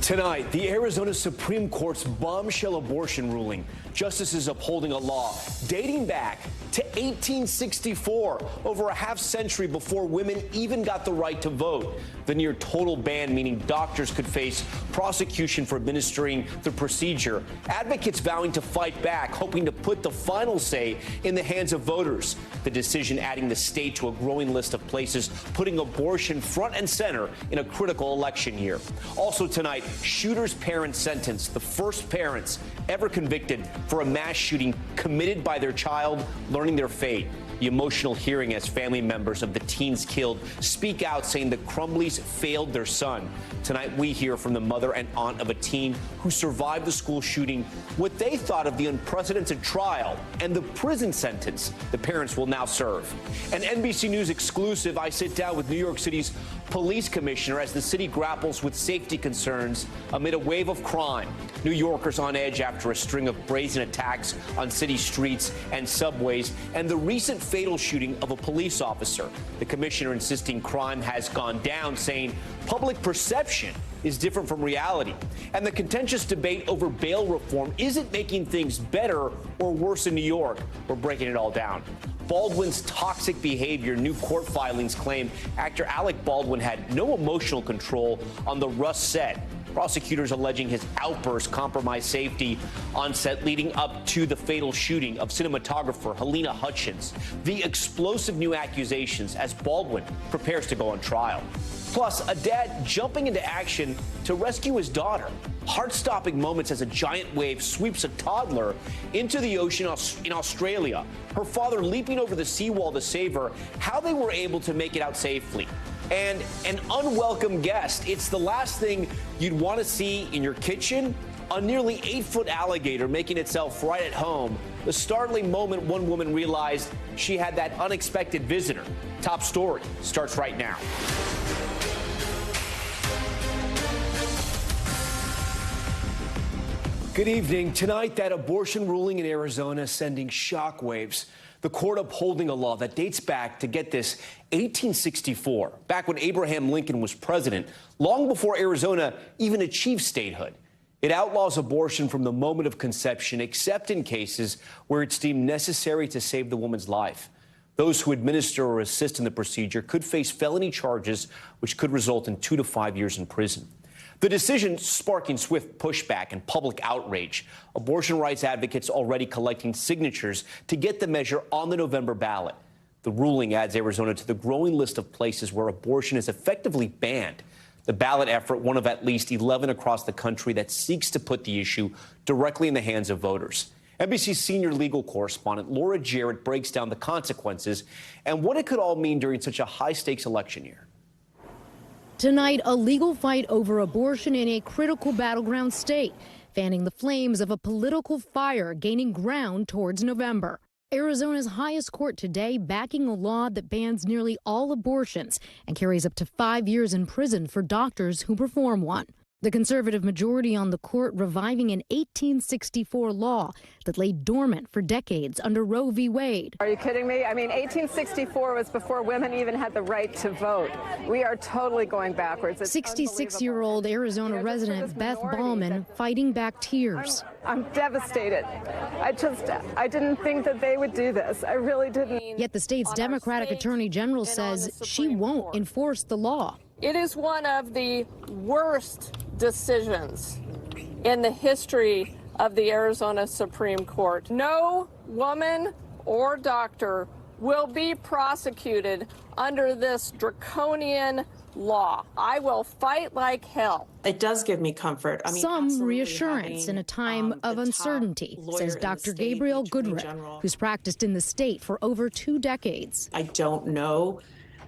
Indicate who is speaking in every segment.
Speaker 1: Tonight, the Arizona Supreme Court's bombshell abortion ruling. Justices upholding a law dating back to 1864, over a half-century before women even got the right to vote. The near total ban, meaning doctors could face prosecution for administering the procedure. Advocates vowing to fight back, hoping to put the final say in the hands of voters. The decision adding the state to a growing list of places putting abortion front and center in a critical election year. Also tonight, shooter's parents sentenced, the first parents ever convicted for a mass shooting committed by their child learning their fate. The emotional hearing as family members of the teens killed speak out, saying the Crumbleys failed their son. Tonight, we hear from the mother and aunt of a teen who survived the school shooting, what they thought of the unprecedented trial and the prison sentence the parents will now serve. An NBC News exclusive, I sit down with New York City's police commissioner as the city grapples with safety concerns amid a wave of crime. New Yorkers on edge after a string of brazen attacks on city streets and subways, and the recent fatal shooting of a police officer. The commissioner insisting crime has gone down, saying public perception is different from reality. And the contentious debate over bail reform isn't making things better or worse in New York. We're breaking it all down. Baldwin's toxic behavior. New court filings claim actor Alec Baldwin had no emotional control on the Rust set. Prosecutors alleging his outbursts compromised safety on set leading up to the fatal shooting of cinematographer Helena Hutchins. The explosive new accusations as Baldwin prepares to go on trial. Plus, a dad jumping into action to rescue his daughter. Heart-stopping moments as a giant wave sweeps a toddler into the ocean in Australia. Her father leaping over the seawall to save her. How they were able to make it out safely. And an unwelcome guest. It's the last thing you'd want to see in your kitchen. A nearly 8-foot alligator making itself right at home. The startling moment one woman realized she had that unexpected visitor. Top story starts right now. Good evening. Tonight, that abortion ruling in Arizona sending shockwaves. The court upholding a law that dates back to, get this, 1864, back when Abraham Lincoln was president, long before Arizona even achieved statehood. It outlaws abortion from the moment of conception, except in cases where it's deemed necessary to save the woman's life. Those who administer or assist in the procedure could face felony charges, which could result in 2 to 5 years in prison. The decision sparking swift pushback and public outrage. Abortion rights advocates already collecting signatures to get the measure on the November ballot. The ruling adds Arizona to the growing list of places where abortion is effectively banned. The ballot effort, one of at least 11 across the country that seeks to put the issue directly in the hands of voters. NBC senior legal correspondent Laura Jarrett breaks down the consequences and what it could all mean during such a high-stakes election year.
Speaker 2: Tonight, a legal fight over abortion in a critical battleground state, fanning the flames of a political fire gaining ground towards November. Arizona's highest court today backing a law that bans nearly all abortions and carries up to 5 years in prison for doctors who perform one. The conservative majority on the court reviving an 1864 law that lay dormant for decades under Roe v. Wade.
Speaker 3: Are you kidding me? I mean, 1864 was before women even had the right to vote. We are totally going backwards.
Speaker 2: 66-year-old Arizona resident Beth Ballman fighting back tears.
Speaker 3: I'm devastated. I didn't think that they would do this. I really didn't.
Speaker 2: Yet the state's Democratic Attorney General says she won't enforce the law.
Speaker 4: It is one of the worst decisions in the history of the Arizona Supreme Court. No woman or doctor will be prosecuted under this draconian law. I will fight like hell.
Speaker 5: It does give me comfort. I mean,
Speaker 2: some reassurance in a time of uncertainty, says Dr. Gabriel Goodrich, who's practiced in the state for over 2 decades.
Speaker 5: I don't know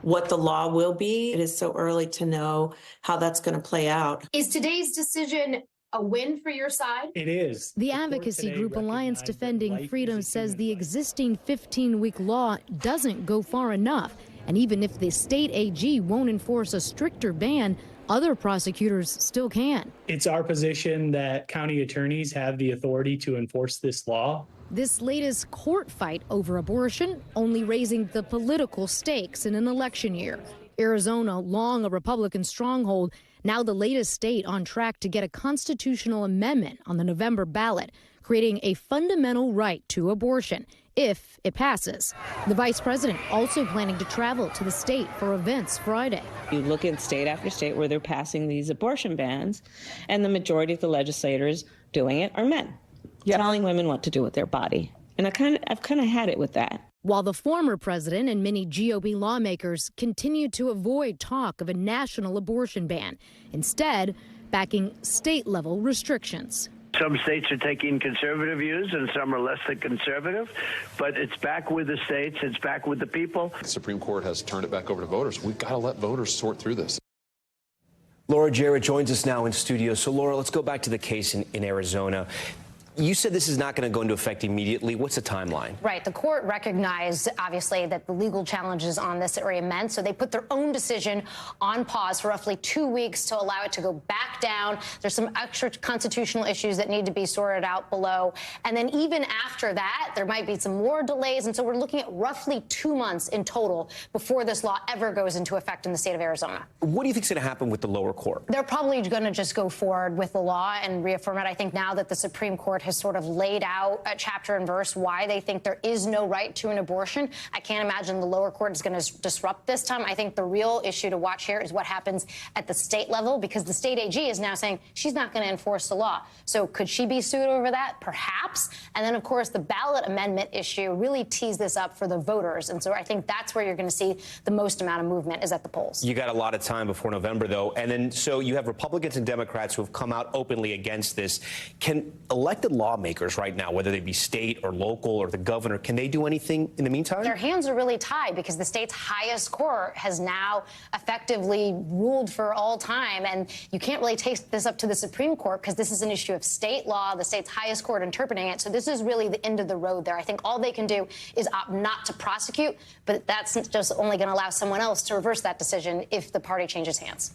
Speaker 5: what the law will be. It is so early to know how that's going to play out.
Speaker 6: Is today's decision a win for your side?
Speaker 7: It is.
Speaker 2: The advocacy group Alliance Defending Freedom says the existing 15-week law doesn't go far enough. And even if the state AG won't enforce a stricter ban, other prosecutors still can.
Speaker 7: It's our position that county attorneys have the authority to enforce this law.
Speaker 2: This latest court fight over abortion only raising the political stakes in an election year. Arizona, long a Republican stronghold, Now the latest state on track to get a constitutional amendment on the November ballot, creating a fundamental right to abortion if it passes. The vice president also planning to travel to the state for events Friday.
Speaker 8: You look at state after state where they're passing these abortion bans, and the majority of the legislators doing it are men, telling women what to do with their body. And I've kind of had it with that.
Speaker 2: While the former president and many GOP lawmakers continue to avoid talk of a national abortion ban, instead backing state-level restrictions.
Speaker 9: Some states are taking conservative views and some are less than conservative, but it's back with the states, it's back with the people.
Speaker 10: The Supreme Court has turned it back over to voters. We've got to let voters sort through this.
Speaker 1: Laura Jarrett joins us now in studio. So, Laura, let's go back to the case in Arizona. You said this is not going to go into effect immediately. What's the timeline?
Speaker 6: Right. The court recognized, obviously, that the legal challenges on this are immense. So they put their own decision on pause for roughly 2 weeks to allow it to go back down. There's some extra constitutional issues that need to be sorted out below. And then even after that, there might be some more delays. And so we're looking at roughly 2 months in total before this law ever goes into effect in the state of Arizona.
Speaker 1: What do you think is going to happen with the lower court?
Speaker 6: They're probably going to just go forward with the law and reaffirm it. I think now that the Supreme Court has sort of laid out a chapter and verse why they think there is no right to an abortion, I can't imagine the lower court is going to disrupt this time. I think the real issue to watch here is what happens at the state level, because the state AG is now saying she's not going to enforce the law. So could she be sued over that? Perhaps. And then, of course, the ballot amendment issue really tees this up for the voters. And so I think that's where you're going to see the most amount of movement is at the polls.
Speaker 1: You got a lot of time before November, though. And then so you have Republicans and Democrats who have come out openly against this. Can elected lawmakers right now, whether they be state or local or the governor, can they do anything in the meantime?
Speaker 6: Their hands are really tied because the state's highest court has now effectively ruled for all time. And you can't really take this up to the Supreme Court because this is an issue of state law, the state's highest court interpreting it. So this is really the end of the road there. I think all they can do is opt not to prosecute, but that's just only going to allow someone else to reverse that decision if the party changes hands.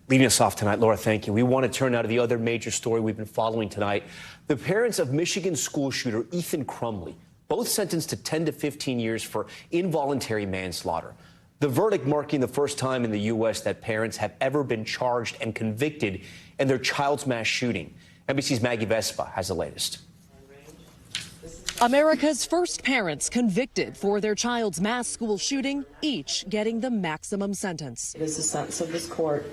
Speaker 1: Leading us off tonight, Laura, thank you. We want to turn now to the other major story we've been following tonight. The parents of Michigan school shooter Ethan Crumbley, both sentenced to 10 to 15 years for involuntary manslaughter. The verdict marking the first time in the U.S. that parents have ever been charged and convicted in their child's mass shooting. NBC's Maggie Vespa has the latest.
Speaker 11: America's first parents convicted for their child's mass school shooting, each getting the maximum sentence.
Speaker 5: It is the sentence of this court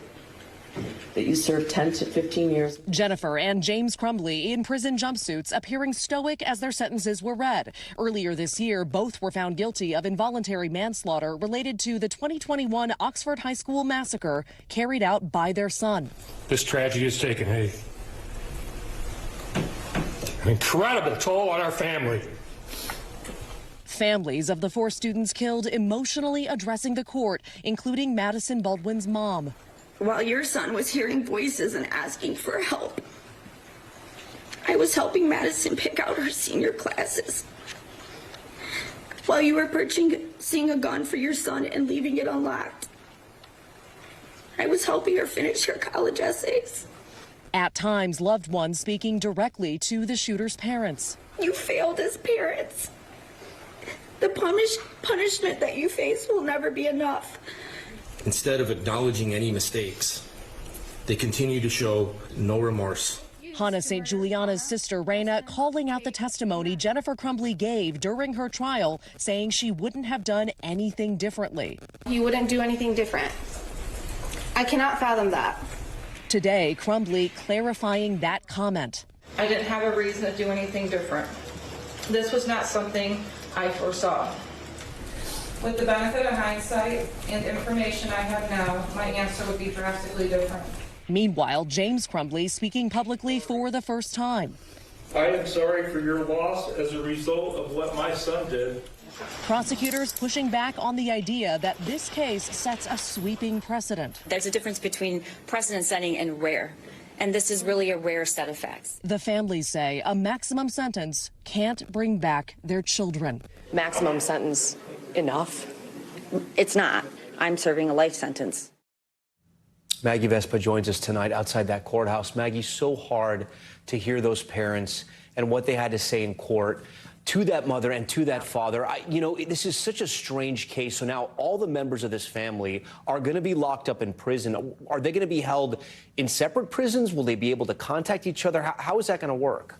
Speaker 5: that you serve 10 to 15 years.
Speaker 11: Jennifer and James Crumbley in prison jumpsuits, appearing stoic as their sentences were read. Earlier this year, both were found guilty of involuntary manslaughter related to the 2021 Oxford High School massacre carried out by their son.
Speaker 12: This tragedy has taken an incredible toll on our family.
Speaker 11: Families of the four students killed emotionally addressing the court, including Madison Baldwin's mom.
Speaker 13: While your son was hearing voices and asking for help, I was helping Madison pick out her senior classes. While you were purchasing a gun for your son and leaving it unlocked, I was helping her finish her college essays.
Speaker 11: At times, loved ones speaking directly to the shooter's parents.
Speaker 13: You failed as parents. The punishment that you face will never be enough.
Speaker 14: Instead of acknowledging any mistakes, they continue to show no remorse.
Speaker 11: Hannah St. Juliana's sister, Raina, calling out the testimony Jennifer Crumbley gave during her trial, saying she wouldn't have done anything differently.
Speaker 15: You wouldn't do anything different. I cannot fathom that.
Speaker 11: Today, Crumbley clarifying that comment.
Speaker 15: I didn't have a reason to do anything different. This was not something I foresaw. With the benefit of hindsight and information I have now, my answer would be drastically different.
Speaker 11: Meanwhile, James Crumbley speaking publicly for the first time.
Speaker 12: I am sorry for your loss as a result of what my son did.
Speaker 11: Prosecutors pushing back on the idea that this case sets a sweeping precedent.
Speaker 16: There's a difference between precedent setting and rare, and this is really a rare set of facts.
Speaker 11: The families say a maximum sentence can't bring back their children.
Speaker 17: Maximum sentence enough?
Speaker 16: It's not. I'm serving a life sentence.
Speaker 1: Maggie Vespa joins us tonight outside that courthouse. Maggie, so hard to hear those parents and what they had to say in court. to that mother and to that father. You know, this is such a strange case. So now all the members of this family are going to be locked up in prison. Are they going to be held in separate prisons? Will they be able to contact each other? How is that going to work?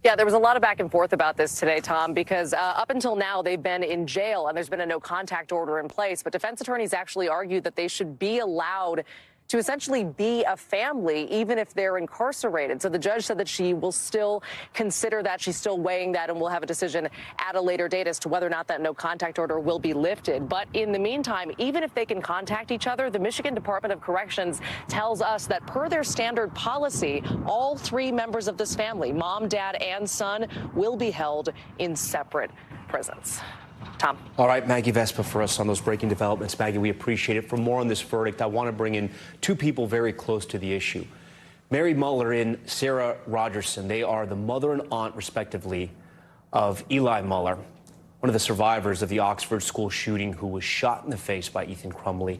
Speaker 17: Yeah, there was a lot of back and forth about this today, Tom, because up until now, they've been in jail and there's been a no contact order in place. But defense attorneys actually argued that they should be allowed to essentially be a family, even if they're incarcerated. So the judge said that she will still consider that. She's still weighing that, and we'll have a decision at a later date as to whether or not that no contact order will be lifted. But in the meantime, even if they can contact each other, the Michigan Department of Corrections tells us that per their standard policy, all three members of this family, mom, dad, and son, will be held in separate prisons. Tom.
Speaker 1: All right, Maggie Vespa for us on those breaking developments. Maggie, we appreciate it. For more on this verdict, I want to bring in two people very close to the issue. Mary Muller and Sarah Rogerson. They are the mother and aunt, respectively, of Eli Muller, one of the survivors of the Oxford school shooting who was shot in the face by Ethan Crumbley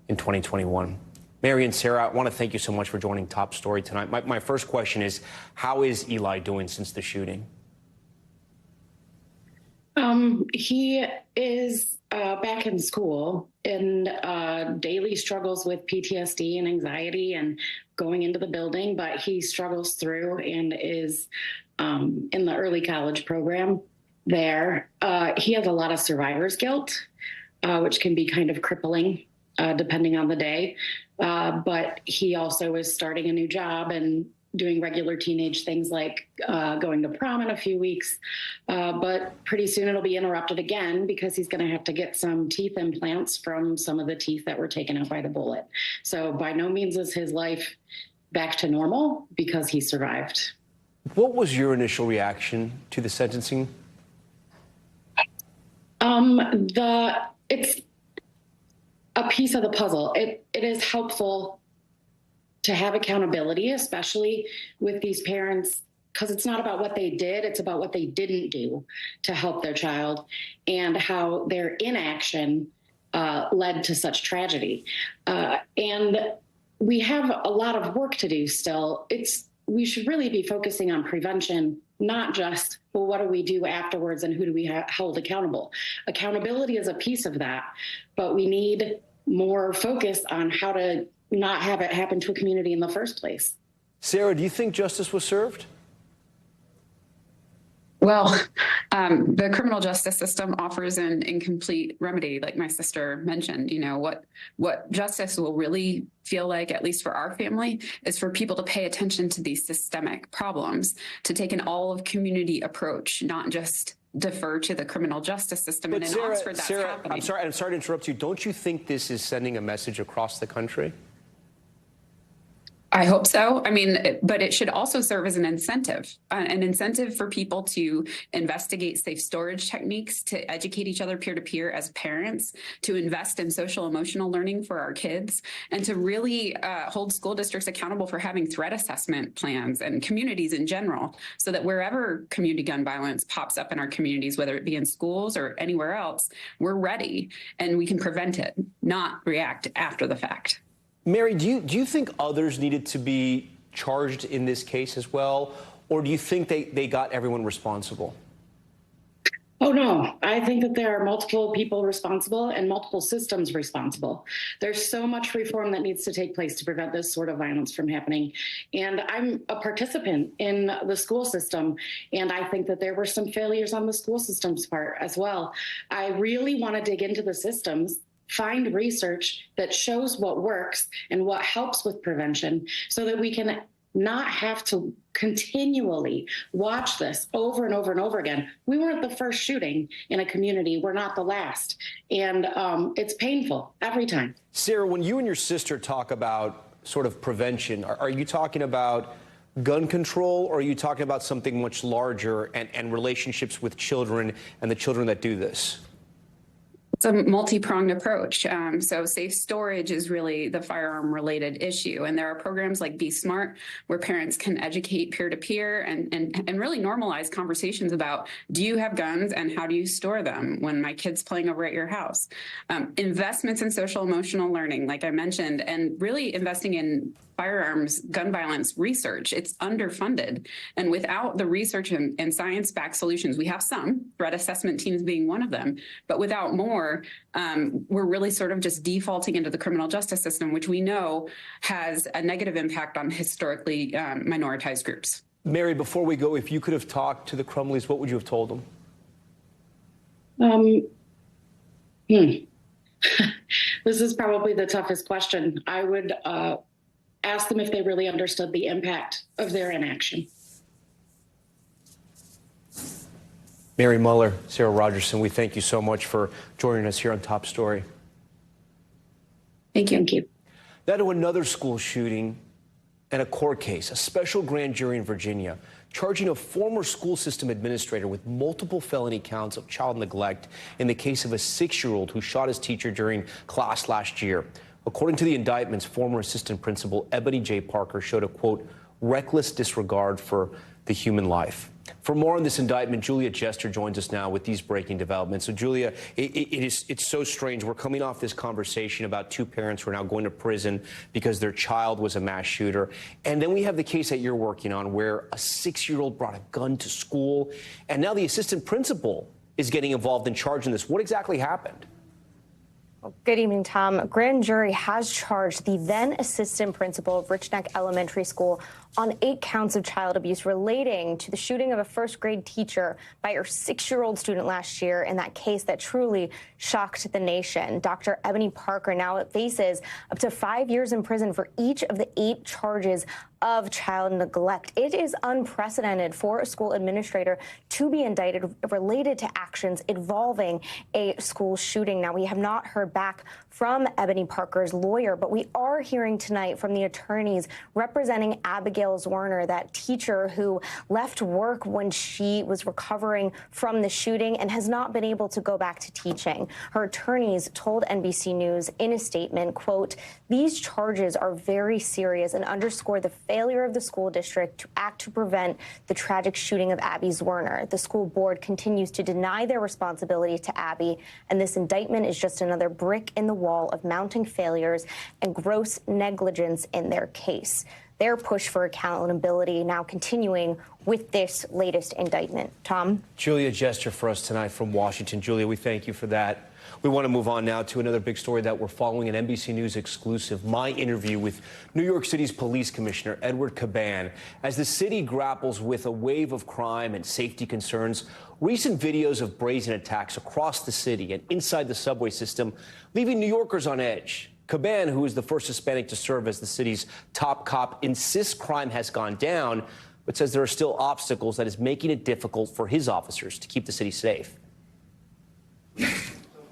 Speaker 1: in 2021. Mary and Sarah, I want to thank you so much for joining Top Story tonight. My first question is, how is Eli doing since the shooting?
Speaker 18: He is back in school and daily struggles with PTSD and anxiety and going into the building, but he struggles through and is in the early college program there. He has a lot of survivor's guilt, which can be kind of crippling depending on the day. But he also is starting a new job and doing regular teenage things like going to prom in a few weeks. But pretty soon it'll be interrupted again because he's going to have to get some teeth implants from some of the teeth that were taken out by the bullet. So by no means is his life back to normal because he survived.
Speaker 1: What was your initial reaction to the sentencing?
Speaker 18: It's a piece of the puzzle. It is helpful to have accountability, especially with these parents, because it's not about what they did, it's about what they didn't do to help their child and how their inaction led to such tragedy. And we have a lot of work to do still. We should really be focusing on prevention, not just, well, what do we do afterwards and who do we hold accountable? Accountability is a piece of that, but we need more focus on how to not have it happen to a community in the first place.
Speaker 1: Sarah, do you think justice was served?
Speaker 19: Well, the criminal justice system offers an incomplete remedy, like my sister mentioned. You know, what justice will really feel like, at least for our family, is for people to pay attention to these systemic problems, to take an all-of-community approach, not just defer to the criminal justice system.
Speaker 1: But
Speaker 19: and in
Speaker 1: Sarah,
Speaker 19: Oxford, that's happening.
Speaker 1: I'm sorry to interrupt you. Don't you think this is sending a message across the country?
Speaker 19: I hope so. I mean, but it should also serve as an incentive for people to investigate safe storage techniques, to educate each other peer-to-peer as parents, to invest in social emotional learning for our kids, and to really hold school districts accountable for having threat assessment plans and communities in general, so that wherever community gun violence pops up in our communities, whether it be in schools or anywhere else, we're ready and we can prevent it, not react after the fact.
Speaker 1: Mary, do you think others needed to be charged in this case as well, or do you think they got everyone responsible?
Speaker 18: Oh, no. I think that there are multiple people responsible and multiple systems responsible. There's so much reform that needs to take place to prevent this sort of violence from happening. And I'm a participant in the school system, and I think that there were some failures on the school system's part as well. I really want to dig into the systems, find research that shows what works and what helps with prevention so that we can not have to continually watch this over and over and over again. We weren't the first shooting in a community. We're not the last. And it's painful every time.
Speaker 1: Sarah, when you and your sister talk about sort of prevention, are you talking about gun control, or are you talking about something much larger and relationships with children and the children that do this?
Speaker 19: It's a multi-pronged approach. So safe storage is really the firearm-related issue. And there are programs like Be Smart, where parents can educate peer-to-peer and really normalize conversations about, do you have guns and how do you store them when my kid's playing over at your house? Investments in social emotional learning, like I mentioned, and really investing in firearms, gun violence research. It's underfunded. And without the research and science-backed solutions, we have some, threat assessment teams being one of them, but without more, we're really sort of just defaulting into the criminal justice system, which we know has a negative impact on historically minoritized groups.
Speaker 1: Mary, before we go, if you could have talked to the Crumleys, what would you have told them?
Speaker 18: This is probably the toughest question. I would ask them if they really understood the impact of their inaction.
Speaker 1: Mary Muller, Sarah Rogerson, we thank you so much for joining us here on Top Story.
Speaker 18: Thank you. Thank you.
Speaker 1: Now to another school shooting and a court case. A special grand jury in Virginia charging a former school system administrator with multiple felony counts of child neglect in the case of a 6-year-old who shot his teacher during class last year. According to the indictments, former assistant principal Ebony J. Parker showed a, quote, reckless disregard for the human life. For more on this indictment, Julia Jester joins us now with these breaking developments. So, Julia, it's so strange. We're coming off this conversation about 2 parents who are now going to prison because their child was a mass shooter. And then we have the case that you're working on where a 6-year-old brought a gun to school. And now the assistant principal is getting involved in charging this. What exactly happened?
Speaker 20: Well, good evening, Tom. A grand jury has charged the then assistant principal of Rich Neck Elementary School on 8 counts of child abuse relating to the shooting of a first-grade teacher by her 6-year-old student last year in that case that truly shocked the nation. Dr. Ebony Parker now faces up to 5 years in prison for each of the 8 charges of child neglect. It is unprecedented for a school administrator to be indicted related to actions involving a school shooting. Now, we have not heard back from Ebony Parker's lawyer, but we are hearing tonight from the attorneys representing Abigail Zwerner, that teacher who left work when she was recovering from the shooting and has not been able to go back to teaching. Her attorneys told NBC News in a statement, quote, these charges are very serious and underscore the failure of the school district to act to prevent the tragic shooting of Abby Zwerner. The school board continues to deny their responsibility to Abby, and this indictment is just another brick in the wall of mounting failures and gross negligence in their case. Their push for accountability now continuing with this latest indictment. Tom?
Speaker 1: Julia Jester for us tonight from Washington. Julia, we thank you for that. We want to move on now to another big story that we're following, an NBC News exclusive, my interview with New York City's Police Commissioner Edward Caban. As the city grapples with a wave of crime and safety concerns, recent videos of brazen attacks across the city and inside the subway system leaving New Yorkers on edge. Caban, who is the first Hispanic to serve as the city's top cop, insists crime has gone down, but says there are still obstacles that is making it difficult for his officers to keep the city safe.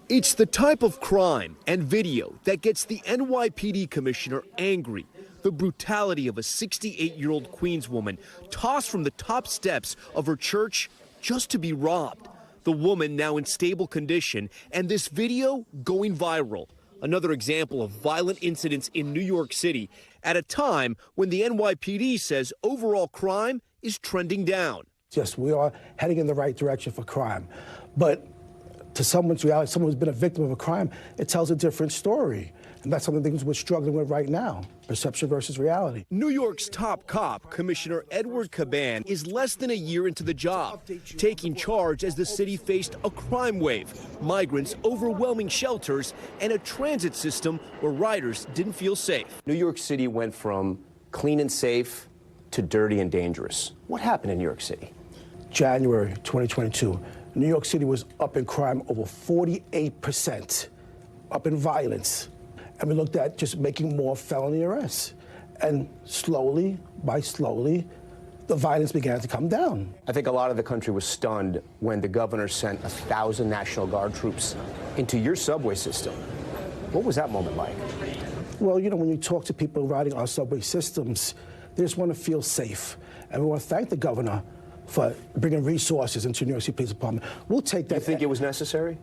Speaker 21: It's the type of crime and video that gets the NYPD commissioner angry. The brutality of a 68-year-old Queens woman tossed from the top steps of her church just to be robbed. The woman now in stable condition, and this video going viral. Another example of violent incidents in New York City at a time when the NYPD says overall crime is trending down.
Speaker 22: Yes, we are heading in the right direction for crime. But to someone's reality, someone who's been a victim of a crime, it tells a different story. And that's something that we're struggling with right now, perception versus reality.
Speaker 21: New York's top cop, Commissioner Edward Caban, is less than a year into the job, taking charge as the city faced a crime wave, migrants overwhelming shelters, and a transit system where riders didn't feel safe.
Speaker 1: New York City went from clean and safe to dirty and dangerous. What happened in New York City?
Speaker 22: January 2022, New York City was up in crime over 48%, up in violence. And we looked at just making more felony arrests. And slowly, the violence began to come down.
Speaker 1: I think a lot of the country was stunned when the governor sent 1,000 National Guard troops into your subway system. What was that moment like?
Speaker 22: Well, you know, when you talk to people riding our subway systems, they just want to feel safe. And we want to thank the governor for bringing resources into New York City Police Department. We'll take that.
Speaker 1: You think it was necessary?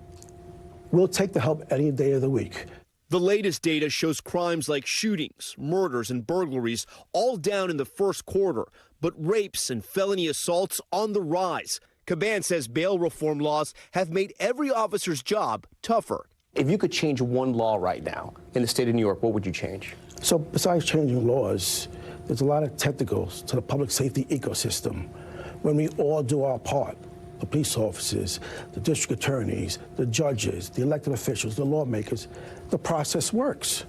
Speaker 22: We'll take the help any day of the week.
Speaker 21: The latest data shows crimes like shootings, murders, and burglaries all down in the first quarter, but rapes and felony assaults on the rise. Caban says bail reform laws have made every officer's job tougher.
Speaker 1: If you could change one law right now in the state of New York, what would you change?
Speaker 22: So besides changing laws, there's a lot of tentacles to the public safety ecosystem. When we all do our part, the police officers, the district attorneys, the judges, the elected officials, the lawmakers, the process works.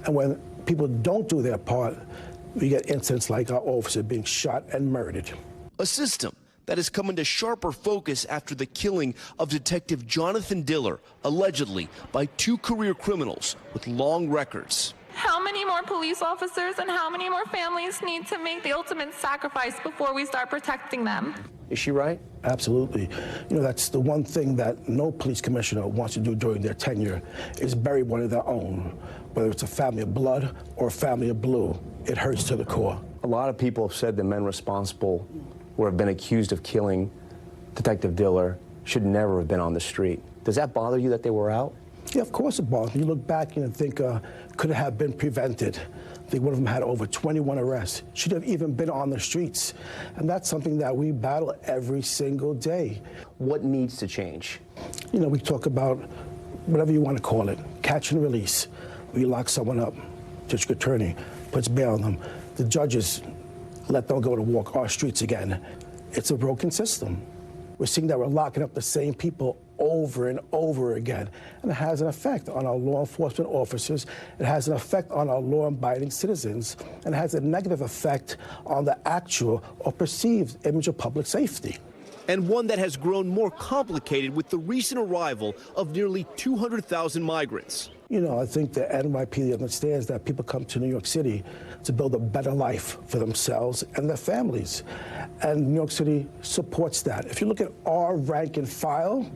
Speaker 22: And when people don't do their part, we get incidents like our officer being shot and murdered.
Speaker 21: A system that has come into sharper focus after the killing of Detective Jonathan Diller, allegedly by 2 career criminals with long records.
Speaker 3: How many more police officers and how many more families need to make the ultimate sacrifice before we start protecting them?
Speaker 21: Is she right?
Speaker 22: Absolutely. You know, that's the one thing that no police commissioner wants to do during their tenure is bury one of their own. Whether it's a family of blood or a family of blue, it hurts to the core.
Speaker 4: A lot of people have said the men responsible or have been accused of killing Detective Diller should never have been on the street. Does that bother you that they were out?
Speaker 22: Yeah, of course it bothers me. You look back and think, could it have been prevented? I think one of them had over 21 arrests. Should have even been on the streets. And that's something that we battle every single day.
Speaker 4: What needs to change?
Speaker 22: You know, we talk about whatever you want to call it, catch and release. We lock someone up, district attorney puts bail on them. The judges let them go to walk our streets again. It's a broken system. We're seeing that we're locking up the same people over and over again. And it has an effect on our law enforcement officers. It has an effect on our law-abiding citizens. And it has a negative effect on the actual or perceived image of public safety.
Speaker 21: And one that has grown more complicated with the recent arrival of nearly 200,000 migrants.
Speaker 22: You know, I think the NYPD understands that people come to New York City to build a better life for themselves and their families. And New York City supports that. If you look at our rank and file,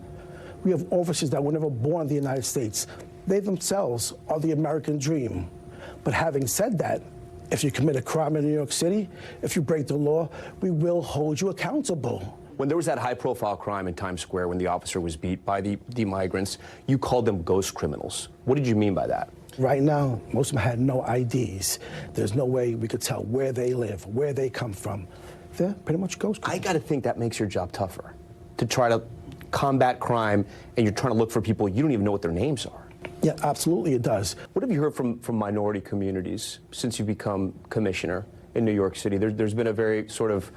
Speaker 22: we have officers that were never born in the United States. They themselves are the American dream. But having said that, if you commit a crime in New York City, if you break the law, we will hold you accountable.
Speaker 4: When there was that high-profile crime in Times Square when the officer was beat by the migrants, you called them ghost criminals. What did you mean by that?
Speaker 22: Right now, most of them had no IDs. There's no way we could tell where they live, where they come from. They're pretty much ghost criminals.
Speaker 4: I got to think that makes your job tougher, to try to combat crime, and you're trying to look for people you don't even know what their names are.
Speaker 22: Yeah, absolutely it does.
Speaker 4: What have you heard from minority communities since you've become commissioner in New York City? There's been a very sort of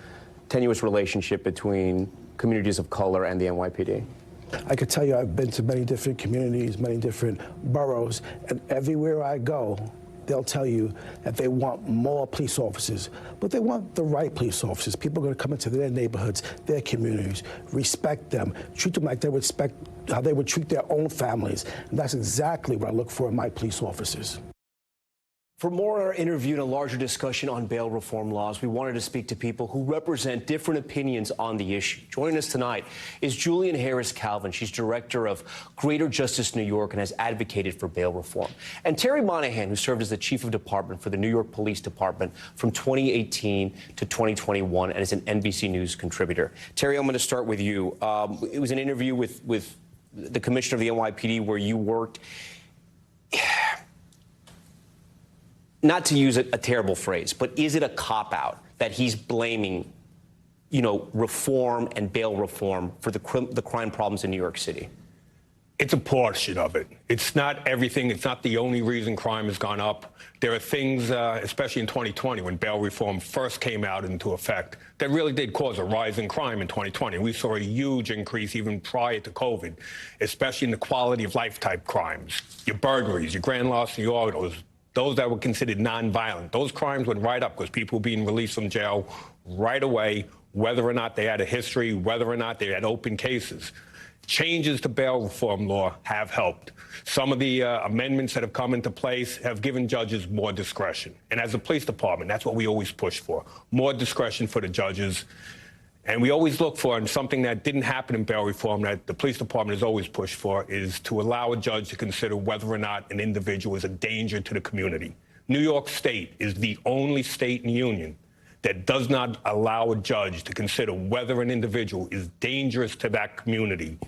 Speaker 4: tenuous relationship between communities of color and the NYPD.
Speaker 22: I could tell you I've been to many different communities, many different boroughs, and everywhere I go, they'll tell you that they want more police officers, but they want the right police officers. People are going to come into their neighborhoods, their communities, respect them, treat them like they would respect how they would treat their own families. And that's exactly what I look for in my police officers.
Speaker 1: For more on our interview and a larger discussion on bail reform laws, we wanted to speak to people who represent different opinions on the issue. Joining us tonight is Julian Harris Calvin. She's director of Greater Justice New York and has advocated for bail reform. And Terry Monahan, who served as the chief of department for the New York Police Department from 2018 to 2021 and is an NBC News contributor. Terry, I'm going to start with you. It was an interview with the commissioner of the NYPD where you worked. Not to use a terrible phrase, but is it a cop-out that he's blaming, you know, reform and bail reform for the crime problems in New York City?
Speaker 23: It's a portion of it. It's not everything. It's not the only reason crime has gone up. There are things, especially in 2020, when bail reform first came out into effect, that really did cause a rise in crime in 2020. We saw a huge increase even prior to COVID, especially in the quality of life type crimes, your burglaries, your grand larceny autos, those that were considered nonviolent. Those crimes went right up because people were being released from jail right away, whether or not they had a history, whether or not they had open cases. Changes to bail reform law have helped. Some of the amendments that have come into place have given judges more discretion. And as a police department, that's what we always push for, more discretion for the judges. And we always look for, and something that didn't happen in bail reform that the police department has always pushed for, is to allow a judge to consider whether or not an individual is a danger to the community. New York State is the only state in the union that does not allow a judge to consider whether an individual is dangerous to that community,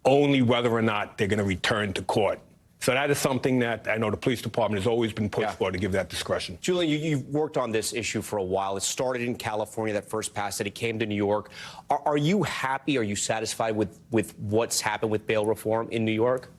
Speaker 23: only whether or not they're going to return to court. So that is something that I know the police department has always been pushed for, to give that discretion.
Speaker 1: Julian, you've worked on this issue for a while. It started in California, that first passed it. It came to New York. Are you happy? Are you satisfied with what's happened with bail reform in New York?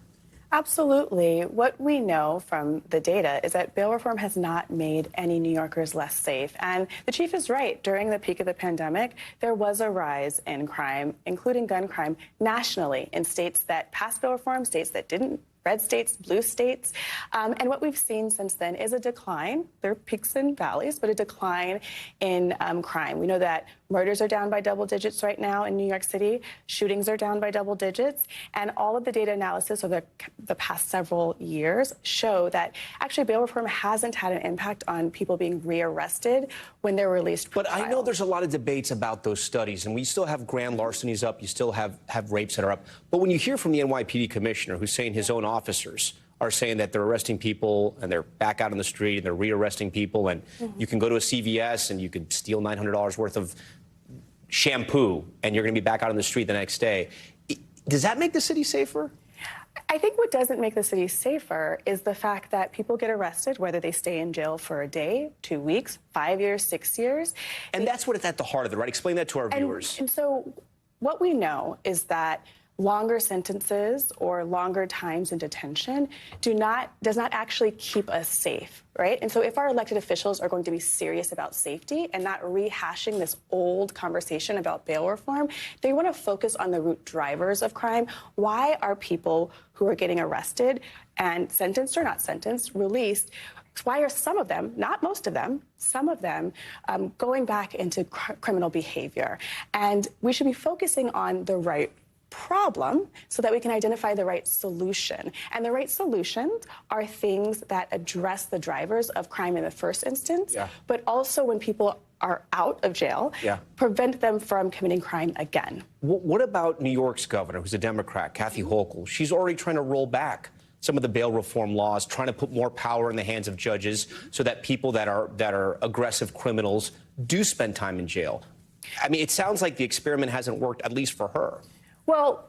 Speaker 2: Absolutely. What we know from the data is that bail reform has not made any New Yorkers less safe. And the chief is right. During the peak of the pandemic, there was a rise in crime, including gun crime, nationally in states that passed bail reform, states that didn't. Red states, blue states. And what we've seen since then is a decline. There are peaks and valleys, but a decline in crime. We know that murders are down by double digits right now in New York City. Shootings are down by double digits. And all of the data analysis over the past several years show that actually bail reform hasn't had an impact on people being rearrested when they're released from
Speaker 1: But I know there's a lot of debates about those studies, and we still have grand larcenies up. You still have rapes that are up. But when you hear from the NYPD commissioner who's saying his own officers are saying that they're arresting people and they're back out on the street and they're rearresting people, and you can go to a CVS and you could steal $900 worth of shampoo and you're going to be back out on the street the next day. Does that make the city safer?
Speaker 2: I think what doesn't make the city safer is the fact that people get arrested, whether they stay in jail for a day, 2 weeks, 5 years, 6 years.
Speaker 1: And that's what it's at the heart of it, right? Explain that to our viewers.
Speaker 2: And so what we know is that longer sentences or longer times in detention does not actually keep us safe, right? And so if our elected officials are going to be serious about safety and not rehashing this old conversation about bail reform, they want to focus on the root drivers of crime. Why are people who are getting arrested and sentenced or not sentenced, released, why are some of them, not most of them, some of them going back into criminal behavior? And we should be focusing on the right problem so that we can identify the right solution. And the right solutions are things that address the drivers of crime in the first instance, but also when people are out of jail, prevent them from committing crime again.
Speaker 1: What about New York's governor, who's a Democrat, Kathy Hochul? She's already trying to roll back some of the bail reform laws, trying to put more power in the hands of judges so that people that are aggressive criminals do spend time in jail. I mean, it sounds like the experiment hasn't worked, at least for her.
Speaker 2: Well,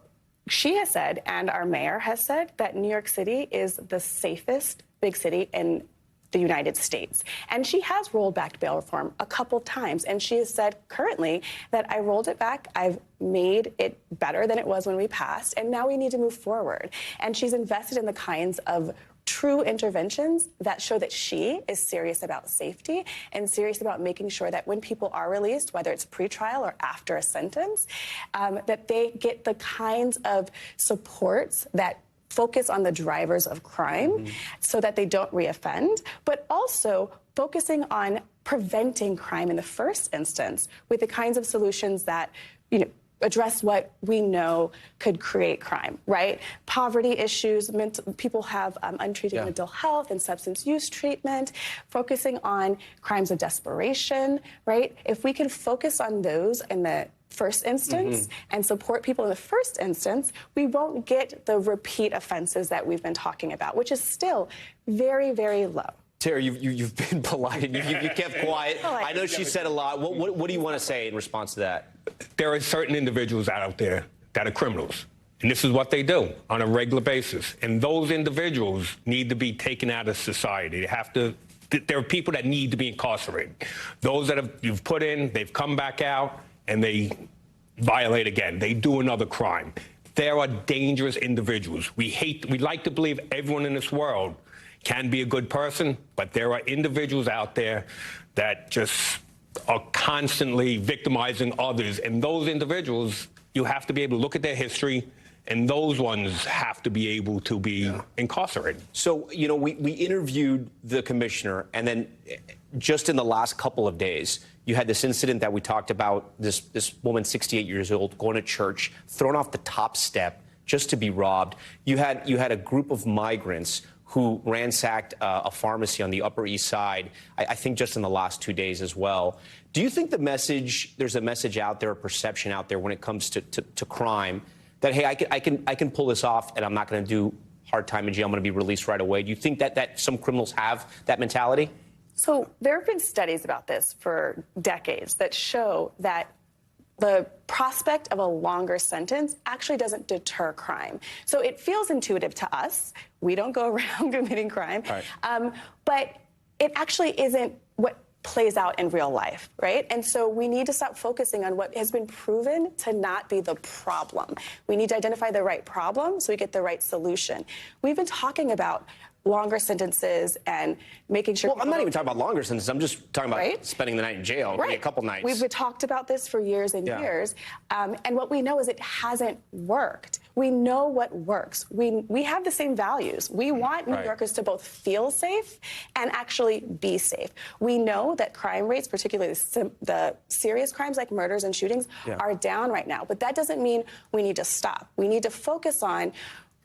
Speaker 2: she has said, and our mayor has said, that New York City is the safest big city in the United States. And she has rolled back bail reform a couple times. And she has said currently that I rolled it back, I've made it better than it was when we passed, and now we need to move forward. And she's invested in the kinds of true interventions that show that she is serious about safety and serious about making sure that when people are released, whether it's pretrial or after a sentence, that they get the kinds of supports that focus on the drivers of crime so that they don't reoffend, but also focusing on preventing crime in the first instance with the kinds of solutions that, address what we know could create crime, right? Poverty issues, people have untreated mental health and substance use treatment, focusing on crimes of desperation, right? If we can focus on those in the first instance and support people in the first instance, we won't get the repeat offenses that we've been talking about, which is still very, very low.
Speaker 1: Tara, you've been polite. You kept quiet. I know she said a lot. What do you want to say in response to that?
Speaker 23: There are certain individuals out there that are criminals, and this is what they do on a regular basis. And those individuals need to be taken out of society. There are people that need to be incarcerated. Those that you've put in, they've come back out, and they violate again. They do another crime. There are dangerous individuals. We like to believe everyone in this world can be a good person, but there are individuals out there that just are constantly victimizing others. And those individuals, you have to be able to look at their history, and those ones have to be able to be incarcerated.
Speaker 1: So, we interviewed the commissioner, and then just in the last couple of days, you had this incident that we talked about, this woman, 68 years old, going to church, thrown off the top step just to be robbed. You had a group of migrants who ransacked a pharmacy on the Upper East Side, I think just in the last 2 days as well. Do you think there's a message out there, a perception out there when it comes to crime that, hey, I can pull this off and I'm not going to do hard time in jail, I'm going to be released right away? Do you think that some criminals have that mentality?
Speaker 2: So there have been studies about this for decades that show that the prospect of a longer sentence actually doesn't deter crime. So it feels intuitive to us. We don't go around committing crime. Right. But it actually isn't what plays out in real life, right? And so we need to stop focusing on what has been proven to not be the problem. We need to identify the right problem so we get the right solution. We've been talking about longer sentences and making sure.
Speaker 1: Well, I'm not even talking about longer sentences. I'm just talking about
Speaker 2: right?
Speaker 1: spending the night in jail,
Speaker 2: right.
Speaker 1: maybe a couple nights.
Speaker 2: We've talked about this for years and years, and what we know is it hasn't worked. We know what works. We have the same values. We want New Yorkers to both feel safe and actually be safe. We know that crime rates, particularly the serious crimes like murders and shootings, are down right now. But that doesn't mean we need to stop. We need to focus on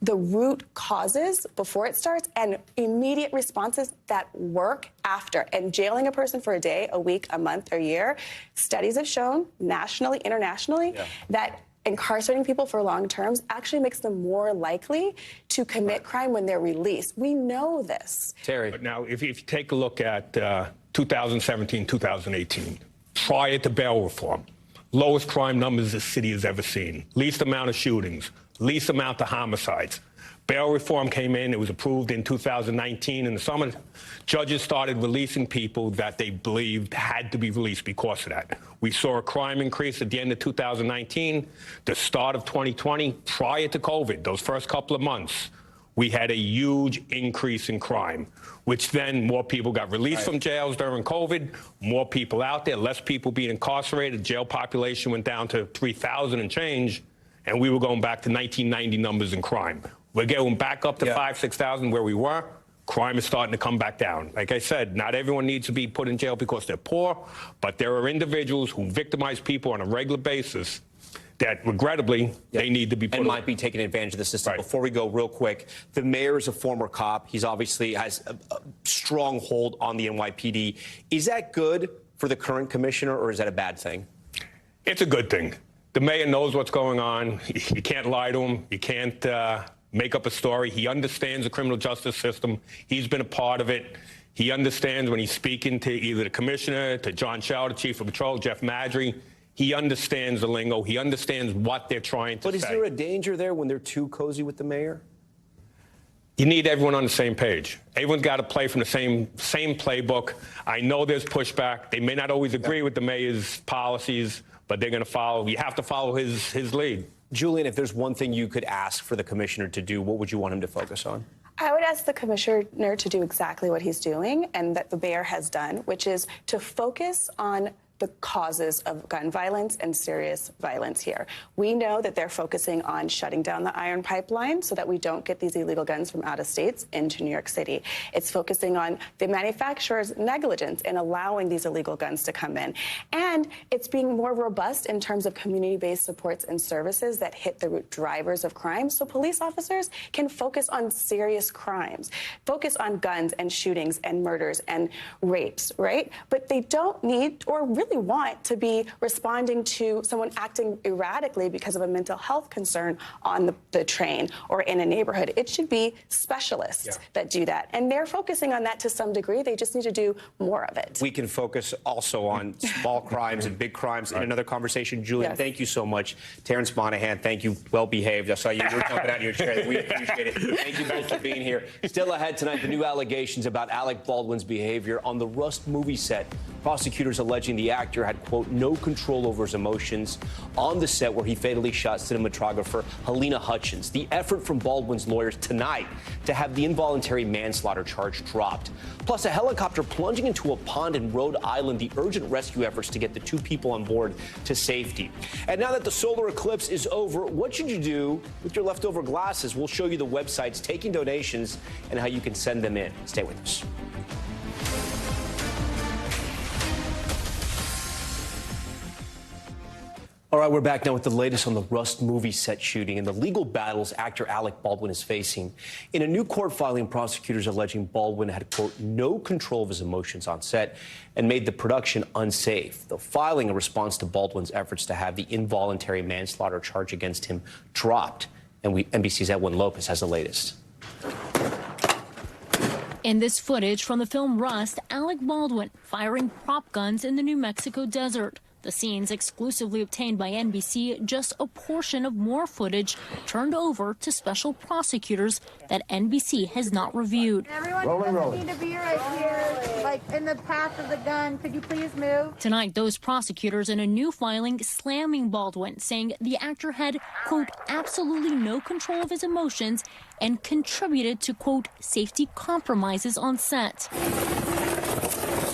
Speaker 2: the root causes before it starts and immediate responses that work after. And jailing a person for a day, a week, a month, or a year, studies have shown nationally, internationally, that incarcerating people for long terms actually makes them more likely to commit crime when they're released. We know this.
Speaker 23: Terry. But now, if you take a look at 2017, 2018, prior to bail reform, lowest crime numbers the city has ever seen, least amount of shootings, least amount of homicides. Bail reform came in. It was approved in 2019. In the summer, judges started releasing people that they believed had to be released because of that. We saw a crime increase at the end of 2019, the start of 2020, prior to COVID, those first couple of months. We had a huge increase in crime, which then more people got released from jails during COVID, more people out there, less people being incarcerated. Jail population went down to 3,000 and change. And we were going back to 1990 numbers in crime. We're going back up to 5,000, 6,000 where we were. Crime is starting to come back down. Like I said, not everyone needs to be put in jail because they're poor, but there are individuals who victimize people on a regular basis that, regrettably, they need to be put
Speaker 1: and might be taking advantage of the system. Before we go, real quick, the mayor is a former cop. He's obviously has a strong hold on the NYPD. Is that good for the current commissioner, or is that a bad thing?
Speaker 23: It's a good thing. The mayor knows what's going on. You can't lie to him. You can't make up a story. He understands the criminal justice system. He's been a part of it. He understands when he's speaking to either the commissioner, to John Schell, the chief of patrol, Jeff Madry. He understands the lingo. He understands what they're trying to say.
Speaker 1: But is there a danger there when they're too cozy with the mayor?
Speaker 23: You need everyone on the same page. Everyone's got to play from the same playbook. I know there's pushback. They may not always agree with the mayor's policies, but they're going to follow. You have to follow his lead.
Speaker 1: Julian, if there's one thing you could ask for the commissioner to do, what would you want him to focus on?
Speaker 2: I would ask the commissioner to do exactly what he's doing and that the mayor has done, which is to focus on the causes of gun violence and serious violence here. We know that they're focusing on shutting down the iron pipeline so that we don't get these illegal guns from out of states into New York City. It's focusing on the manufacturer's negligence in allowing these illegal guns to come in. And it's being more robust in terms of community-based supports and services that hit the root drivers of crime so police officers can focus on serious crimes, focus on guns and shootings and murders and rapes, right? But they don't need or really want to be responding to someone acting erratically because of a mental health concern on the train or in a neighborhood. It should be specialists that do that. And they're focusing on that to some degree. They just need to do more of it.
Speaker 1: We can focus also on small crimes and big crimes in another conversation. Julian, thank you so much. Terrence Monahan, thank you. Well behaved. I saw you were jumping out of your chair. We appreciate it. Thank you both for being here. Still ahead tonight, the new allegations about Alec Baldwin's behavior on the Rust movie set. Prosecutors alleging the actor had, quote, no control over his emotions on the set where he fatally shot cinematographer Helena Hutchins. The effort from Baldwin's lawyers tonight to have the involuntary manslaughter charge dropped. Plus, a helicopter plunging into a pond in Rhode Island, the urgent rescue efforts to get the two people on board to safety. And now that the solar eclipse is over, what should you do with your leftover glasses? We'll show you the websites taking donations and how you can send them in. Stay with us. All right, we're back now with the latest on the Rust movie set shooting and the legal battles actor Alec Baldwin is facing. In a new court filing, prosecutors alleging Baldwin had, quote, no control of his emotions on set and made the production unsafe. The filing in response to Baldwin's efforts to have the involuntary manslaughter charge against him dropped. And NBC's Edwin Lopez has the latest.
Speaker 7: In this footage from the film Rust, Alec Baldwin firing prop guns in the New Mexico desert. The scenes exclusively obtained by NBC, just a portion of more footage turned over to special prosecutors that NBC has not reviewed.
Speaker 8: Everyone need a beer right here. Like, in the path of the gun. Could you please move?
Speaker 7: Tonight, those prosecutors in a new filing slamming Baldwin, saying the actor had, quote, absolutely no control of his emotions and contributed to, quote, safety compromises on set.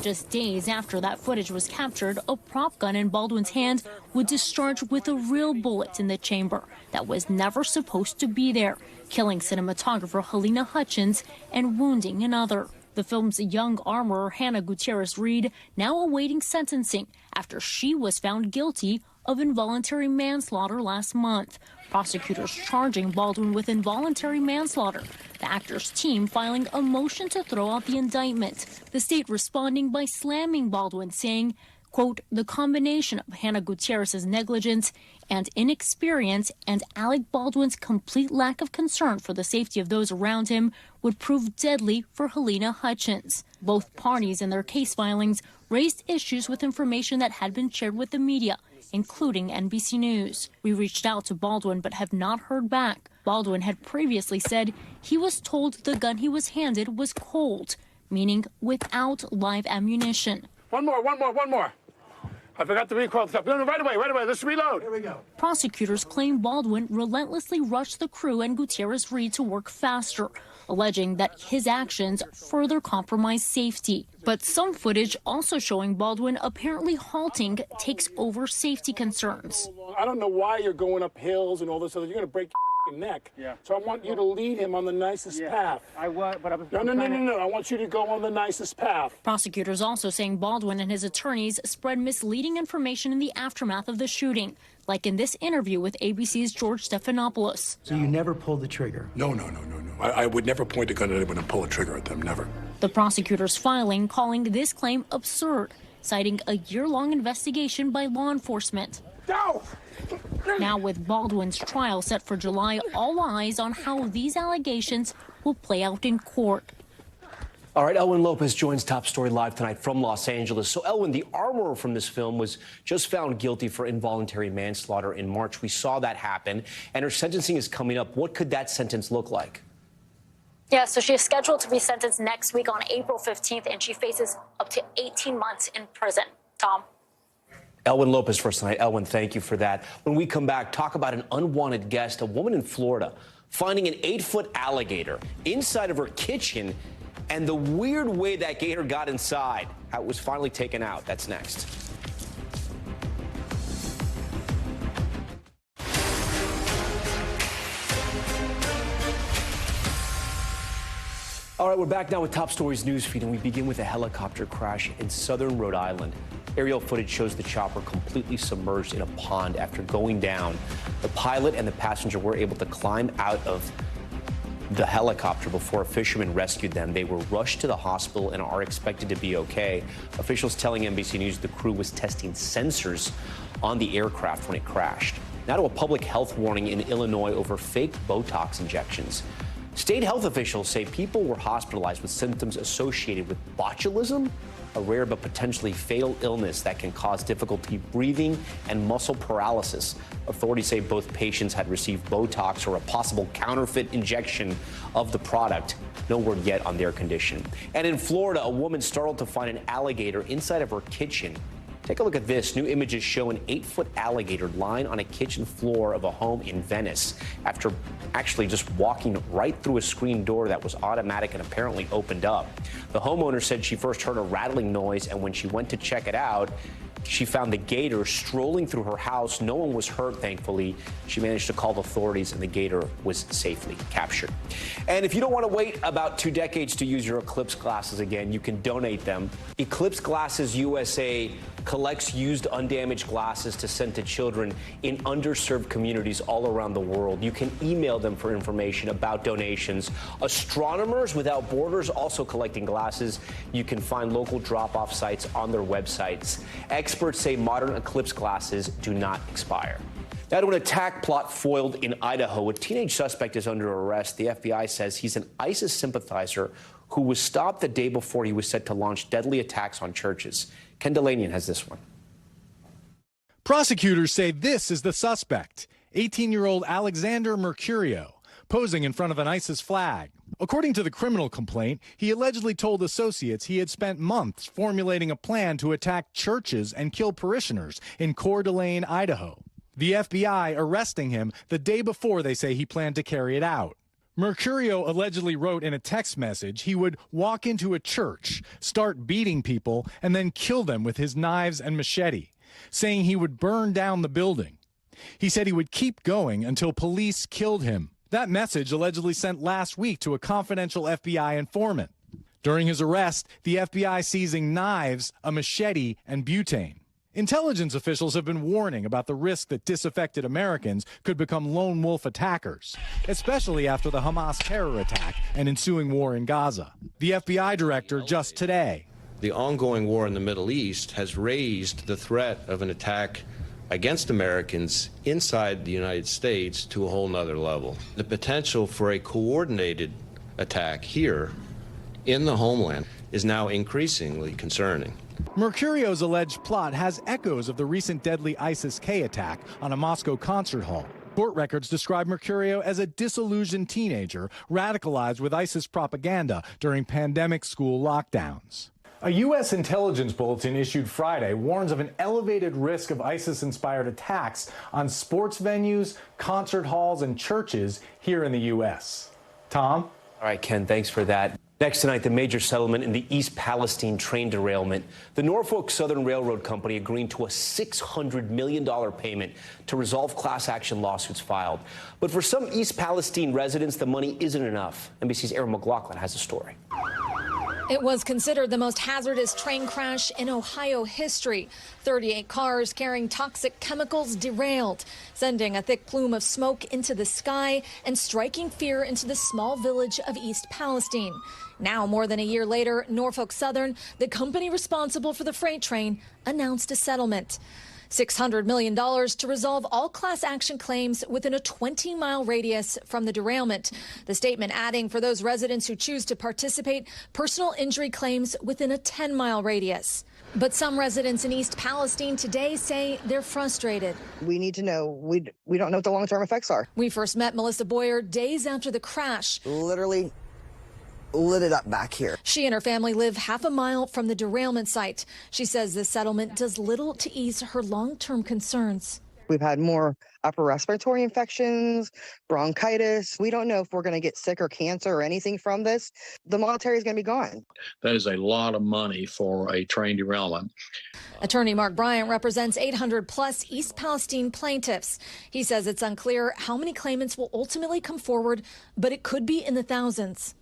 Speaker 7: Just days after that footage was captured, a prop gun in Baldwin's hand would discharge with a real bullet in the chamber that was never supposed to be there, killing cinematographer Helena Hutchins and wounding another. The film's young armorer, Hannah Gutierrez-Reed, now awaiting sentencing after she was found guilty of involuntary manslaughter last month. Prosecutors charging Baldwin with involuntary manslaughter. The actor's team filing a motion to throw out the indictment. The state responding by slamming Baldwin, saying, quote, the combination of Hannah Gutierrez's negligence and inexperience and Alec Baldwin's complete lack of concern for the safety of those around him would prove deadly for Helena Hutchins. Both parties in their case filings raised issues with information that had been shared with the media, including NBC News. We reached out to Baldwin but have not heard back. Baldwin had previously said he was told the gun he was handed was cold, meaning without live ammunition.
Speaker 9: One more. I forgot the recoil stuff. No, right away. Let's reload. Here we go.
Speaker 7: Prosecutors claim Baldwin relentlessly rushed the crew and Gutierrez-Reed to work faster, alleging that his actions further compromised safety. But some footage also showing Baldwin apparently halting takes over safety concerns.
Speaker 9: I don't know why you're going up hills and all this other. You're going to break your neck. Yeah. So I want you to lead him on the nicest path.
Speaker 10: I was, but I was.
Speaker 9: No. I want you to go on the nicest path.
Speaker 7: Prosecutors also saying Baldwin and his attorneys spread misleading information in the aftermath of the shooting, like in this interview with ABC's George Stephanopoulos.
Speaker 10: So you never pulled the trigger?
Speaker 9: No. I would never point a gun at anyone and pull a trigger at them, never.
Speaker 7: The prosecutors filing calling this claim absurd, citing a year-long investigation by law enforcement.
Speaker 9: No!
Speaker 7: Now with Baldwin's trial set for July, all eyes on how these allegations will play out in court.
Speaker 1: All right, Elwin Lopez joins Top Story Live tonight from Los Angeles. So, Elwin, the armorer from this film was just found guilty for involuntary manslaughter in March. We saw that happen, and her sentencing is coming up. What could that sentence look like?
Speaker 6: Yeah, so she is scheduled to be sentenced next week on April 15th, and she faces up to 18 months in prison. Tom?
Speaker 1: Elwin Lopez for us tonight. Elwin, thank you for that. When we come back, talk about an unwanted guest, a woman in Florida, finding an 8-foot alligator inside of her kitchen and the weird way that gator got inside, how it was finally taken out. That's next. All right, we're back now with Top Stories newsfeed, and we begin with a helicopter crash in southern Rhode Island. Aerial footage shows the chopper completely submerged in a pond after going down. The pilot and the passenger were able to climb out of the helicopter before a fisherman rescued them. They were rushed to the hospital and are expected to be okay. Officials telling NBC News the crew was testing sensors on the aircraft when it crashed. Now to a public health warning in Illinois over fake Botox injections. State health officials say people were hospitalized with symptoms associated with botulism, a rare but potentially fatal illness that can cause difficulty breathing and muscle paralysis. Authorities say both patients had received Botox or a possible counterfeit injection of the product. No word yet on their condition. And in Florida, a woman startled to find an alligator inside of her kitchen. Take a look at this. New images show an 8-foot alligator lying on a kitchen floor of a home in Venice after actually just walking right through a screen door that was automatic and apparently opened up. The homeowner said she first heard a rattling noise, and when she went to check it out, she found the gator strolling through her house. No one was hurt, thankfully. She managed to call the authorities, and the gator was safely captured. And if you don't want to wait about 2 decades to use your Eclipse glasses again, you can donate them. Eclipse Glasses USA collects used, undamaged glasses to send to children in underserved communities all around the world. You can email them for information about donations. Astronomers Without Borders also collecting glasses. You can find local drop-off sites on their websites. Experts say modern Eclipse glasses do not expire. Now to an attack plot foiled in Idaho. A teenage suspect is under arrest. The FBI says he's an ISIS sympathizer who was stopped the day before he was set to launch deadly attacks on churches. Ken Delanian has this one.
Speaker 24: Prosecutors say this is the suspect, 18-year-old Alexander Mercurio.
Speaker 5: posing in front of an ISIS flag. According to the criminal complaint, he allegedly told associates he had spent months formulating a plan to attack churches and kill parishioners in Coeur d'Alene, Idaho. The FBI arresting him the day before they say he planned to carry it out. Mercurio allegedly wrote in a text message he would walk into a church, start beating people, and then kill them with his knives and machete, saying he would burn down the building. He said he would keep going until police killed him. That message allegedly sent last week to a confidential FBI informant. During his arrest, the FBI seizing knives, a machete, and butane. Intelligence officials have been warning about the risk that disaffected Americans could become lone wolf attackers, especially after the Hamas terror attack and ensuing war in Gaza. The FBI director just today.
Speaker 13: The ongoing war in the Middle East has raised the threat of an attack against Americans inside the United States to a whole nother level. The potential for a coordinated attack here in the homeland is now increasingly concerning.
Speaker 5: Mercurio's alleged plot has echoes of the recent deadly ISIS-K attack on a Moscow concert hall. Court records describe Mercurio as a disillusioned teenager radicalized with ISIS propaganda during pandemic school lockdowns. A U.S. intelligence bulletin issued Friday warns of an elevated risk of ISIS-inspired attacks on sports venues, concert halls, and churches here in the U.S. Tom?
Speaker 1: All right, Ken, thanks for that. Next tonight, the major settlement in the East Palestine train derailment. The Norfolk Southern Railroad Company agreeing to a $600 million payment to resolve class action lawsuits filed. But for some East Palestine residents, the money isn't enough. NBC's Aaron McLaughlin has a story.
Speaker 14: It was considered the most hazardous train crash in Ohio history. 38 cars carrying toxic chemicals derailed, sending a thick plume of smoke into the sky and striking fear into the small village of East Palestine. Now, more than a year later, Norfolk Southern, the company responsible for the freight train, announced a settlement. $600 million to resolve all class action claims within a 20-mile radius from the derailment. The statement adding for those residents who choose to participate, personal injury claims within a 10-mile radius. But some residents in East Palestine today say they're frustrated.
Speaker 24: We need to know. We don't know what the long-term effects are.
Speaker 14: We first met Melissa Boyer days after the crash.
Speaker 24: Literally lit it up back here.
Speaker 14: She and her family live half a mile from the derailment site. She says this settlement does little to ease her long-term concerns.
Speaker 24: We've had more upper respiratory infections, bronchitis. We don't know if we're going to get sick or cancer or anything from this. The monetary is going to be gone.
Speaker 25: That is a lot of money for a train derailment.
Speaker 14: Attorney Mark Bryant represents 800-plus East Palestine plaintiffs. He says it's unclear how many claimants will ultimately come forward, but it could be in the thousands.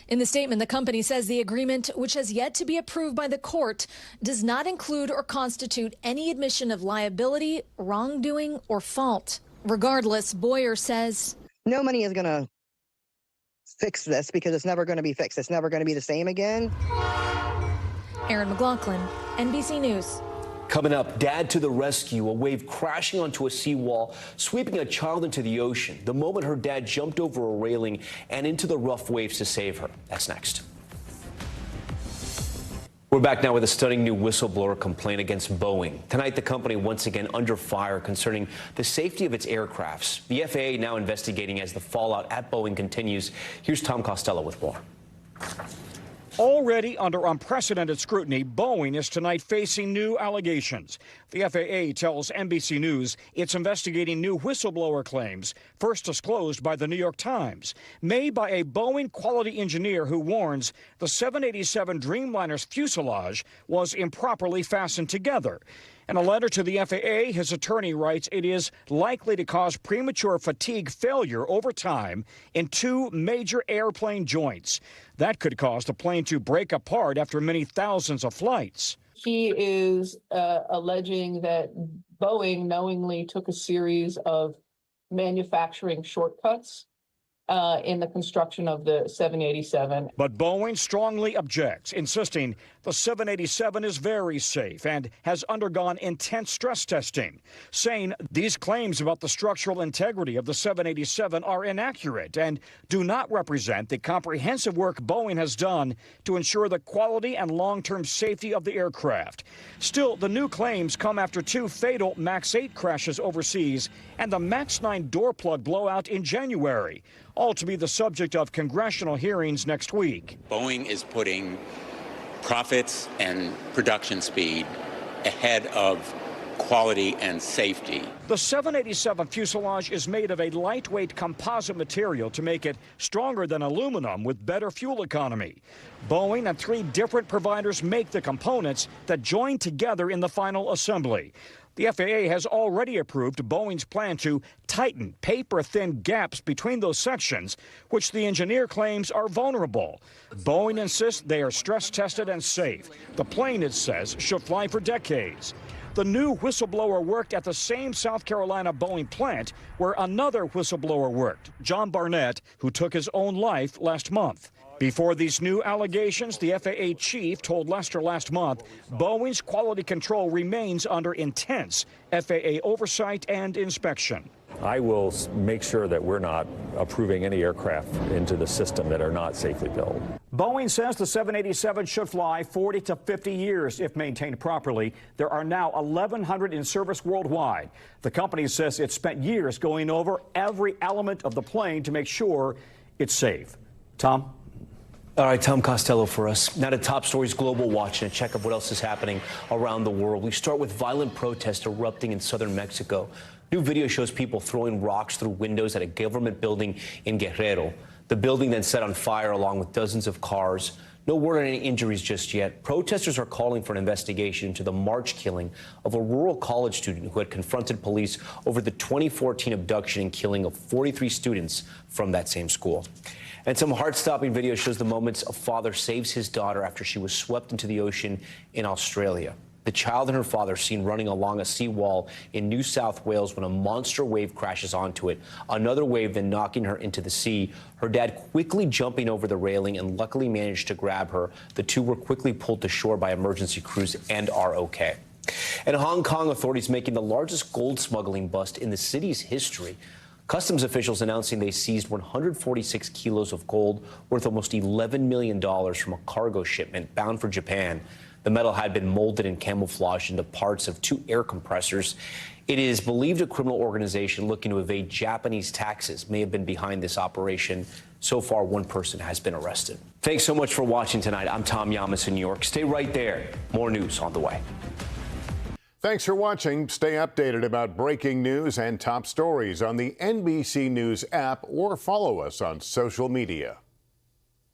Speaker 14: In the statement, the company says the agreement, which has yet to be approved by the court, does not include or constitute any admission of liability, wrongdoing, or fault. Regardless, Boyer says,
Speaker 24: no money is going to fix this because it's never going to be fixed. It's never going to be the same again.
Speaker 14: Aaron McLaughlin, NBC News.
Speaker 1: Coming up, dad to the rescue, a wave crashing onto a seawall, sweeping a child into the ocean. The moment her dad jumped over a railing and into the rough waves to save her. That's next. We're back now with a stunning new whistleblower complaint against Boeing. Tonight, the company once again under fire concerning the safety of its aircrafts. The FAA now investigating as the fallout at Boeing continues. Here's Tom Costello with more.
Speaker 26: Already under unprecedented scrutiny, Boeing is tonight facing new allegations. The FAA tells NBC News it's investigating new whistleblower claims, first disclosed by the New York Times, made by a Boeing quality engineer who warns the 787 Dreamliner's fuselage was improperly fastened together. In a letter to the FAA, his attorney writes it is likely to cause premature fatigue failure over time in two major airplane joints. That could cause the plane to break apart after many thousands of flights.
Speaker 27: He is alleging that Boeing knowingly took a series of manufacturing shortcuts in the construction of the 787.
Speaker 26: But Boeing strongly objects, insisting The 787 is very safe and has undergone intense stress testing, saying these claims about the structural integrity of the 787 are inaccurate and do not represent the comprehensive work Boeing has done to ensure the quality and long-term safety of the aircraft. Still, the new claims come after 2 fatal MAX 8 crashes overseas and the MAX 9 door plug blowout in January, all to be the subject of congressional hearings next week.
Speaker 11: Boeing is putting profits and production speed ahead of quality and safety.
Speaker 26: The 787 fuselage is made of a lightweight composite material to make it stronger than aluminum with better fuel economy. Boeing and 3 different providers make the components that join together in the final assembly. The FAA has already approved Boeing's plan to tighten paper-thin gaps between those sections, which the engineer claims are vulnerable. Boeing insists they are stress-tested and safe. The plane, it says, should fly for decades. The new whistleblower worked at the same South Carolina Boeing plant where another whistleblower worked, John Barnett, who took his own life last month. Before these new allegations, the FAA chief told Lester last month Boeing's quality control remains under intense FAA oversight and inspection.
Speaker 12: I will make sure that we're not approving any aircraft into the system that are not safely built.
Speaker 26: Boeing says the 787 should fly 40 to 50 years if maintained properly. There are now 1,100 in service worldwide. The company says it spent years going over every element of the plane to make sure it's safe. Tom?
Speaker 1: All right, Tom Costello for us. Now to Top Stories Global Watch and a check of what else is happening around the world. We start with violent protests erupting in southern Mexico. New video shows people throwing rocks through windows at a government building in Guerrero. The building then set on fire along with dozens of cars. No word on any injuries just yet. Protesters are calling for an investigation into the March killing of a rural college student who had confronted police over the 2014 abduction and killing of 43 students from that same school. And some heart-stopping video shows the moments a father saves his daughter after she was swept into the ocean in Australia. The child and her father seen running along a seawall in New South Wales when a monster wave crashes onto it. Another wave then knocking her into the sea. Her dad quickly jumping over the railing and luckily managed to grab her. The two were quickly pulled to shore by emergency crews and are okay. And Hong Kong authorities making the largest gold smuggling bust in the city's history. Customs officials announcing they seized 146 kilos of gold worth almost $11 million from a cargo shipment bound for Japan. The metal had been molded and camouflaged into parts of 2 air compressors. It is believed a criminal organization looking to evade Japanese taxes may have been behind this operation. So far, 1 person has been arrested. Thanks so much for watching tonight. I'm Tom Llamas in New York. Stay right there. More news on the way.
Speaker 15: Thanks for watching. Stay updated about breaking news and top stories on the NBC News app or follow us on social media.